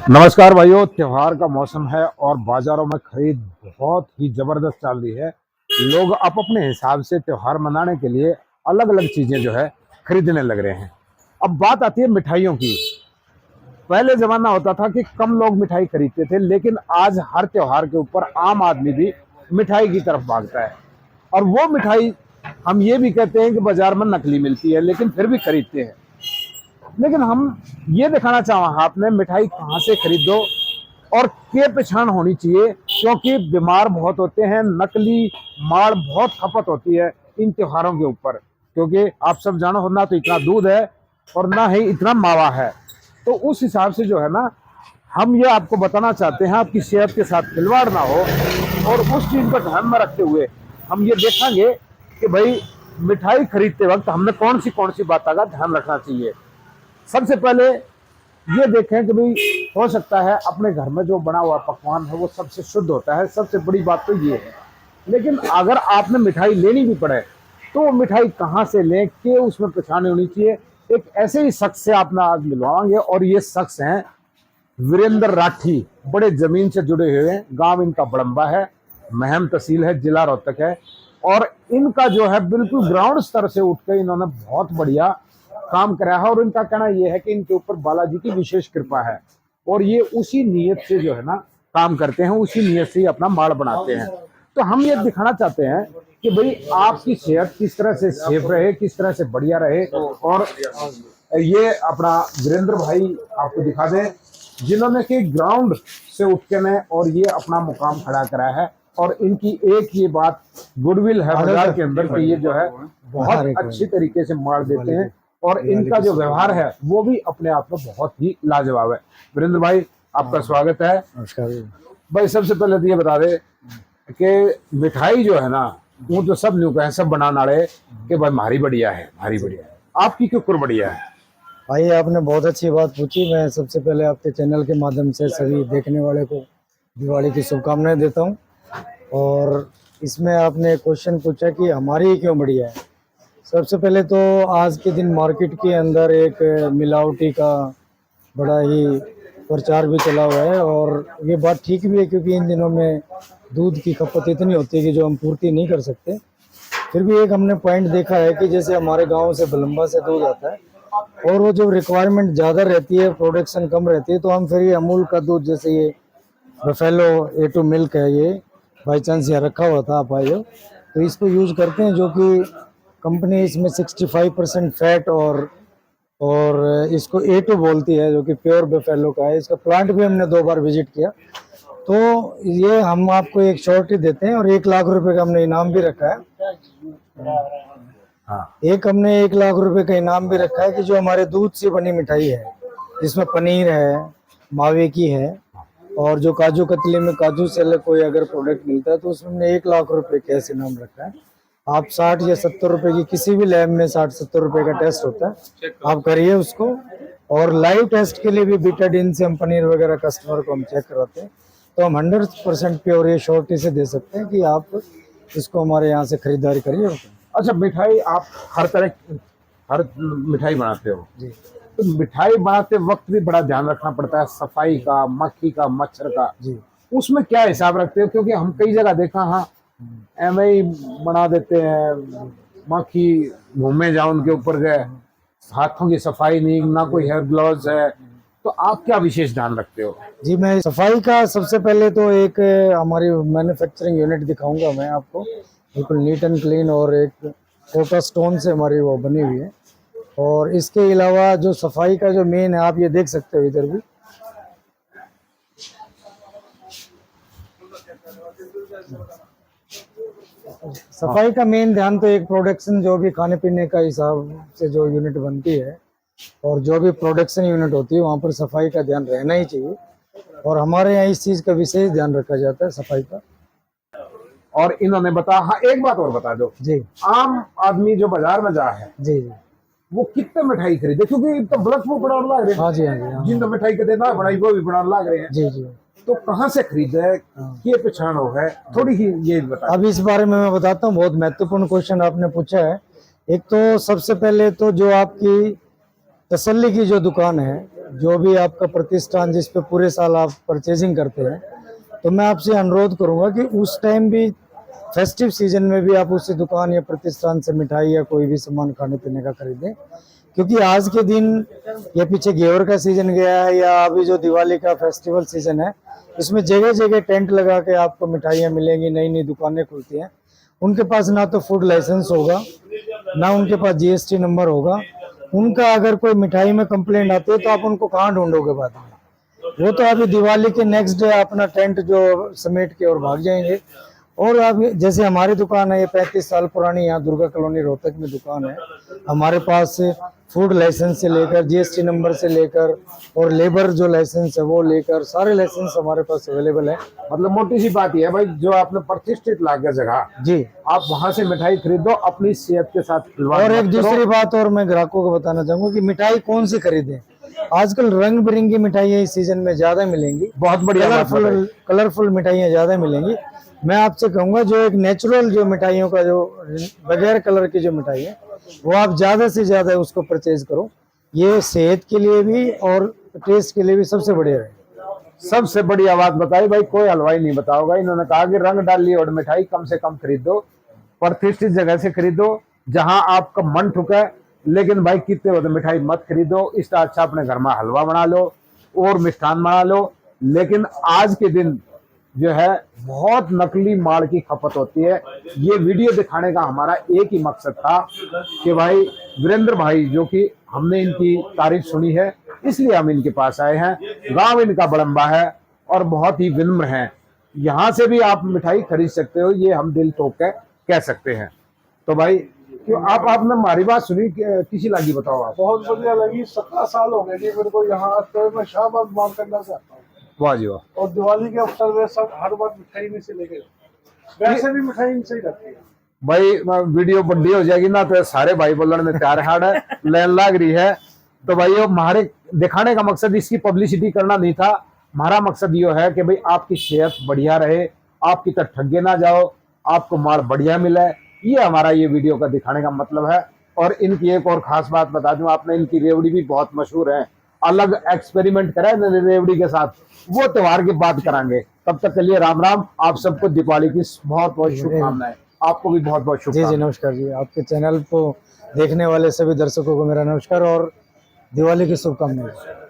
नमस्कार भाइयों, त्योहार का मौसम है और बाजारों में खरीद बहुत ही जबरदस्त चल रही है। लोग अपने हिसाब से त्योहार मनाने के लिए अलग अलग चीजें जो है खरीदने लग रहे हैं। अब बात आती है मिठाइयों की। पहले जमाना होता था कि कम लोग मिठाई खरीदते थे, लेकिन आज हर त्योहार के ऊपर आम आदमी भी मिठाई की तरफ भागता है। और वो मिठाई हम ये भी कहते हैं कि बाजार में नकली मिलती है, लेकिन फिर भी खरीदते हैं। लेकिन हम ये दिखाना चाहें, आपने मिठाई कहाँ से खरीदो और के पहचान होनी चाहिए, क्योंकि बीमार बहुत होते हैं। नकली माड़ बहुत खपत होती है इन त्योहारों के ऊपर, क्योंकि आप सब जानो हो ना तो इतना दूध है और ना ही इतना मावा है। तो उस हिसाब से जो है ना, हम ये आपको बताना चाहते हैं आपकी सेहत के साथ खिलवाड़ ना हो, और उस चीज को ध्यान में रखते हुए हम ये देखेंगे कि भाई मिठाई खरीदते वक्त हमने कौन सी बातों का ध्यान रखना चाहिए। सबसे पहले ये देखें कि भाई हो सकता है अपने घर में जो बना हुआ पकवान है वो सबसे शुद्ध होता है, सबसे बड़ी बात तो ये है। लेकिन अगर आपने मिठाई लेनी भी पड़े तो वो मिठाई कहाँ से लें, कि उसमें पहचान होनी चाहिए। एक ऐसे ही शख्स से आपने आज मिलवाएंगे, और ये शख्स हैं वीरेंद्र राठी। बड़े जमीन से जुड़े हुए हैं। गांव इनका बड़म्बा है, महम तहसील है, जिला रोहतक है। और इनका जो है बिल्कुल ग्राउंड स्तर से उठ के इन्होंने बहुत बढ़िया काम करा है। और इनका कहना यह है कि इनके ऊपर बालाजी की विशेष कृपा है, और ये उसी नीयत से जो है ना काम करते हैं, उसी नीयत से ही अपना माल बनाते हैं। तो हम ये दिखाना चाहते हैं कि भाई आपकी सेहत किस तरह से सेफ रहे, किस तरह से बढ़िया रहे। और ये अपना वीरेंद्र भाई आपको दिखा दें, जिन्होंने कि ग्राउंड से उठ के ने और ये अपना मुकाम खड़ा करा है। और इनकी एक ये बात गुडविल है बाजार के अंदर कि ये जो है बहुत अच्छी तरीके से मार देते हैं, और इनका जो व्यवहार है वो भी अपने आप में बहुत ही लाजवाब है। वीरेंद्र भाई, आपका स्वागत है। नमस्कार भाई, सबसे पहले तो ये बता दे कि मिठाई जो है ना, वो तो सब न्यू कहें, सब बनाना रहे कि भाई भारी बढ़िया है, भारी बढ़िया है। आपकी क्यों बढ़िया है? भाई, आपने बहुत अच्छी बात पूछी। मैं सबसे पहले आपके चैनल के माध्यम से सभी देखने वाले को दिवाली की शुभकामनाएं देता हूं। और इसमें आपने क्वेश्चन पूछा कि हमारी ही क्यों बढ़िया है। सबसे पहले तो आज के दिन मार्केट के अंदर एक मिलावटी का बड़ा ही प्रचार भी चला हुआ है, और ये बात ठीक भी है, क्योंकि इन दिनों में दूध की खपत इतनी होती है कि जो हम पूर्ति नहीं कर सकते। फिर भी एक हमने पॉइंट देखा है कि जैसे हमारे गांव से बलम्बा से दूध आता है, और वो जो रिक्वायरमेंट ज़्यादा रहती है, प्रोडक्शन कम रहती है, तो हम फिर ये अमूल का दूध, जैसे ये बफेलो A2 मिल्क है, ये बाई चांस यहाँ रखा हुआ था आप आए हो, तो इसको यूज़ करते हैं। जो कि कंपनी इसमें 65% फैट और इसको A2 बोलती है, जो कि प्योर बफेलो का है। इसका प्लांट भी हमने 2 बार विजिट किया। तो ये हम आपको एक श्योरिटी देते हैं, और 1 लाख रुपए का हमने इनाम भी रखा है। हाँ, एक हमने 1 लाख रुपए का इनाम भी रखा है कि जो हमारे दूध से बनी मिठाई है, जिसमें पनीर है, मावे की है, और जो काजू कतली में काजू से अलग कोई अगर प्रोडक्ट मिलता है तो उसमें हमने 1 लाख रुपए कैश इनाम रखा है। आप 60 या 70 रुपए की, किसी भी लैब में 60-70 रुपए का टेस्ट होता है, आप करिए उसको। और लाइव टेस्ट के लिए भी बीटाडीन से हम पनीर वगैरह कस्टमर को हम चेक कराते हैं। तो हम 100% प्योर ये श्योरिटी से दे सकते हैं कि आप इसको हमारे यहाँ से खरीदारी करिए। अच्छा, मिठाई आप हर मिठाई बनाते हो जी तो मिठाई बनाते वक्त भी बड़ा ध्यान रखना पड़ता है, सफाई का, मक्खी का, मच्छर का। जी उसमें क्या हिसाब रखते हो? क्योंकि हम कई जगह देखा, हाँ एम ही बना देते हैं, मक्खी घूमे जाओ उनके ऊपर गए, हाथों की सफाई नहीं, ना कोई हेयर ग्लव्स है। तो आप क्या विशेष ध्यान रखते हो? जी, मैं सफाई का सबसे पहले तो एक हमारी मैन्युफैक्चरिंग यूनिट दिखाऊंगा मैं आपको, बिल्कुल नीट एंड क्लीन, और एक फोटो स्टोन से हमारी वो बनी हुई है। और इसके अलावा जो सफाई का जो मेन है, आप ये देख सकते हो इधर भी, सफाई का मेन ध्यान तो एक प्रोडक्शन, जो भी खाने पीने का हिसाब से जो यूनिट बनती है और जो भी प्रोडक्शन यूनिट होती है, वहाँ पर सफाई का ध्यान रहना ही चाहिए। और हमारे यहाँ इस चीज़ का विशेष ध्यान रखा जाता है, सफाई का। और इन्होंने बता, हाँ एक बात और बता दो जी आम आदमी जो बाजार में जा है जी जी वो कितने मिठाई खरीदे? क्योंकि तो ब्लफ वो बड़ा लग रहे हाँ हैं, जी हाँ जी हाँ जिन तो मिठाई के देना बनाई वो भी बड़ा लग रहे हैं। जी जी। तो कहाँ से खरीदे, ये पहचान हो है, थोड़ी ही ये बता। अब इस बारे में मैं बताता हूँ, बहुत महत्वपूर्ण क्वेश्चन आपने पूछा है। एक तो सबसे पहले तो जो आपकी तसल्ली की जो दुकान है, जो भी आपका प्रतिष्ठान जिस पे पूरे साल आप परचेजिंग करते हैं, तो मैं आपसे अनुरोध करूंगा कि उस टाइम भी फेस्टिव सीजन में भी आप उसी दुकान या प्रतिष्ठान से मिठाई या कोई भी सामान खाने पीने का खरीदें, क्योंकि आज के दिन या पीछे घेवर का सीजन गया है या अभी जो दिवाली का फेस्टिवल सीजन है, इसमें जगह जगह टेंट लगा के आपको मिठाइयाँ मिलेंगी, नई नई दुकानें खुलती हैं। उनके पास ना तो फूड लाइसेंस होगा, ना उनके पास जीएसटी नंबर होगा। उनका अगर कोई मिठाई में कंप्लेंट आती है तो आप उनको कहाँ ढूंढोगे बाद में? वो तो अभी दिवाली के नेक्स्ट डे अपना टेंट जो समेट के और भाग जाएंगे। और अब जैसे हमारी दुकान है, ये 35 साल पुरानी यहाँ दुर्गा कॉलोनी रोहतक में दुकान है। हमारे पास फूड लाइसेंस से लेकर जीएसटी नंबर से लेकर और लेबर जो लाइसेंस है वो लेकर सारे लाइसेंस हमारे पास अवेलेबल है। मतलब मोटी सी बात यह है भाई, जो आपने प्रतिष्ठित लाकर जगह जी, आप वहां से मिठाई खरीदो, अपनी सेहत के साथ खिलवाड़ और एक मत करो। दूसरी बात और मैं ग्राहकों को बताना चाहूंगा कि मिठाई कौन सी खरीदें। आजकल रंग बिरंगी मिठाइयाँ इस सीजन में ज्यादा मिलेंगी, बहुत बढ़िया बात बताई। कलरफुल मिठाइयाँ ज्यादा मिलेंगी। मैं आपसे कहूंगा जो एक नेचुरल जो मिठाइयों का जो बगैर कलर की जो मिठाई है वो आप ज्यादा से ज्यादा उसको परचेज करो। ये सेहत के लिए भी और टेस्ट के लिए भी सबसे बढ़िया है। सबसे बढ़िया बात बताई भाई, कोई हलवाई नहीं बताओगा। इन्होंने कहा कि रंग डाल ली और मिठाई कम से कम खरीदो, प्रतिष्ठित जगह से खरीदो जहां आपका मन ठुके। लेकिन भाई कितने होते मिठाई मत खरीदो, इसका अच्छा अपने घर में हलवा बना लो और मिष्ठान बना लो। लेकिन आज के दिन जो है बहुत नकली माल की खपत होती है। ये वीडियो दिखाने का हमारा एक ही मकसद था कि भाई वीरेंद्र भाई, जो कि हमने इनकी तारीफ सुनी है इसलिए हम इनके पास आए हैं। गांव इनका बड़म्बा है और बहुत ही विनम्र हैं। यहाँ से भी आप मिठाई खरीद सकते हो, ये हम दिल ठोक के कह सकते हैं। तो भाई क्यों आपने हमारी बात सुनी, किसी लगी बताओ आप? बहुत बढ़िया लगी। 17 साल हो गए जी मेरे को यहाँ, तो मैं शाबाश मान करना चाहता हूँ। वाह जी वाह। और दिवाली के अवसर में सब हर बार मिठाई में से लेके, वैसे भी मिठाई इनसे ही रहती है भाई वीडियो बड़ी हो जाएगी ना तो सारे भाई बोलने में तैयार है, लाइन लाग रही है। तो भाई ये हमारे दिखाने का मकसद इसकी पब्लिसिटी करना नहीं था। हमारा मकसद ये है कि भाई आपकी सेहत बढ़िया रहे, आपकी तरह ठगे ना जाओ, आपको माल बढ़िया मिले। ये हमारा ये वीडियो का दिखाने का मतलब है। और इनकी एक और खास बात बता दूं, आपने इनकी रेवड़ी भी बहुत मशहूर है। अलग एक्सपेरिमेंट करा है रेवड़ी के साथ, वो त्योहार की बात कराएंगे। तब तक के लिए राम राम। आप सबको दिवाली की बहुत बहुत शुभकामनाएं। आपको भी बहुत बहुत जी जी शुभकामनाएं। नमस्कार जी। आपके चैनल को देखने वाले सभी दर्शकों को मेरा नमस्कार और दिवाली की शुभकामनाएं।